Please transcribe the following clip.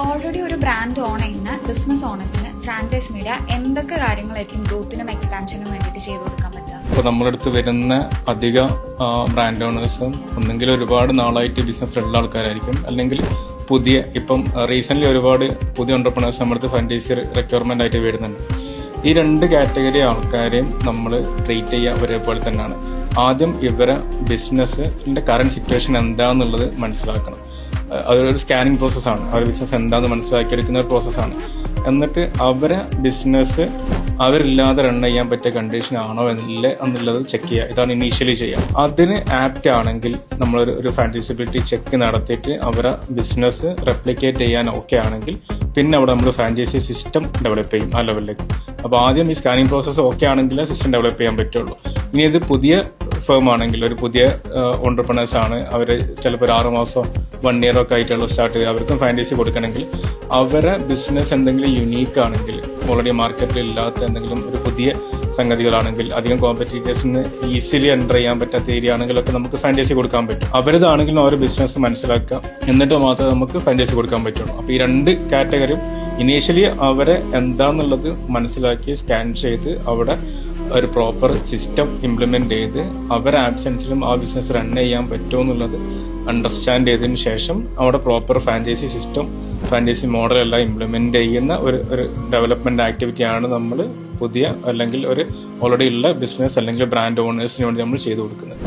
Already ഒരു brand on ചെയ്യുന്ന business ഓണേഴ്സിന് franchise media എന്തൊക്കെ കാര്യങ്ങളായിരിക്കും ഗ്രോത്തിനും എക്സ്പാൻഷനും വേണ്ടിയിട്ട് ചെയ്തു കൊടുക്കാൻ പറ്റുക? ഇപ്പോൾ നമ്മളടുത്ത് വരുന്ന അധിക ബ്രാൻഡ് ഓണേഴ്സും ഒന്നെങ്കിൽ ഒരുപാട് നാളായിട്ട് ബിസിനസ്സിലുള്ള ആൾക്കാരായിരിക്കും, അല്ലെങ്കിൽ പുതിയ ഇപ്പം റീസെന്റ് ഒരുപാട് പുതിയ എന്റർപ്രണേഴ്സ് നമ്മുടെ ഫ്രാഞ്ചൈസി റിക്വയർമെന്റ് ആയിട്ട് വരുന്നുണ്ട്. ഈ രണ്ട് കാറ്റഗറി ആൾക്കാരെയും നമ്മൾ ട്രീറ്റ് ചെയ്യുക ഒരേപോലെ തന്നെയാണ്. ആദ്യം ഇവരെ ബിസിനസ്സിന്റെ കറന്റ് സിറ്റുവേഷൻ എന്താണെന്നുള്ളത് മനസ്സിലാക്കണം. അതൊരു സ്കാനിങ് പ്രോസസ്സാണ്. അവരുടെ ബിസിനസ് എന്താണെന്ന് മനസ്സിലാക്കിയെടുക്കുന്ന ഒരു പ്രോസസ്സാണ്. എന്നിട്ട് അവരെ ബിസിനസ് അവരില്ലാതെ റൺ ചെയ്യാൻ പറ്റിയ കണ്ടീഷൻ ആണോ എന്നില്ല എന്നുള്ളത് ചെക്ക് ചെയ്യുക. ഇതാണ് ഇനീഷ്യലി ചെയ്യുക. അതിന് ആപ്റ്റ് ആണെങ്കിൽ നമ്മളൊരു ഫ്രാഞ്ചൈസിബിലിറ്റി ചെക്ക് നടത്തിയിട്ട് അവരെ ബിസിനസ് റെപ്ലിക്കേറ്റ് ചെയ്യാൻ ഓക്കെ ആണെങ്കിൽ പിന്നെ അവിടെ നമ്മൾ ഫ്രാഞ്ചൈസി സിസ്റ്റം ഡെവലപ്പ് ചെയ്യും ആ ലെവലിലേക്ക്. അപ്പോൾ ആദ്യം ഈ സ്കാനിങ് പ്രോസസ്സ് ഓക്കെ ആണെങ്കിൽ സിസ്റ്റം ഡെവലപ്പ് ചെയ്യാൻ പറ്റുള്ളൂ. ഇനി ഇത് പുതിയ ഫേം ആണെങ്കിൽ, ഒരു പുതിയ ഓണ്ടർപ്രണേഴ്സ് ആണ്, അവർ ചിലപ്പോൾ ഒരു 6 മാസം 1 ഇയർ ഒക്കെ ആയിട്ടുള്ള സ്റ്റാർട്ട് ചെയ്ത് അവർക്കും ഫ്രാഞ്ചൈസി കൊടുക്കണമെങ്കിൽ അവരെ ബിസിനസ് എന്തെങ്കിലും യുണീക്ക് ആണെങ്കിൽ, ഓൾറെഡി മാർക്കറ്റിൽ ഇല്ലാത്ത എന്തെങ്കിലും ഒരു പുതിയ സംഗതികളാണെങ്കിൽ, അധികം കോമ്പറ്റീറ്റേഴ്സിന് ഈസിലി എൻ്റർ ചെയ്യാൻ പറ്റാത്ത ഏരിയ ആണെങ്കിലൊക്കെ നമുക്ക് ഫ്രാഞ്ചൈസി കൊടുക്കാൻ പറ്റും. അവരതാണെങ്കിലും അവരുടെ ബിസിനസ് മനസ്സിലാക്കുക, എന്നിട്ട് മാത്രമേ നമുക്ക് ഫ്രാഞ്ചൈസി കൊടുക്കാൻ പറ്റുള്ളൂ. അപ്പോൾ ഈ രണ്ട് കാറ്റഗറിയും ഇനീഷ്യലി അവരെ എന്താന്നുള്ളത് മനസ്സിലാക്കി സ്കാൻ ചെയ്ത് അവിടെ ഒരു പ്രോപ്പർ സിസ്റ്റം ഇംപ്ലിമെന്റ് ചെയ്ത് അവരുടെ ആബ്സെൻസിലും ആ ബിസിനസ് റൺ ചെയ്യാൻ പറ്റുമോ എന്നുള്ളത് അണ്ടർസ്റ്റാൻഡ് ചെയ്തതിനു ശേഷം അവിടെ proper franchise system, franchise model എല്ലാം ഇംപ്ലിമെന്റ് ചെയ്യുന്ന ഒരു ഡെവലപ്മെന്റ് ആക്ടിവിറ്റിയാണ് നമ്മൾ പുതിയ അല്ലെങ്കിൽ ഒരു ഓൾറെഡി ഉള്ള ബിസിനസ് അല്ലെങ്കിൽ ബ്രാൻഡ് ഓണേഴ്സിന് വേണ്ടി നമ്മൾ ചെയ്തു കൊടുക്കുന്നത്.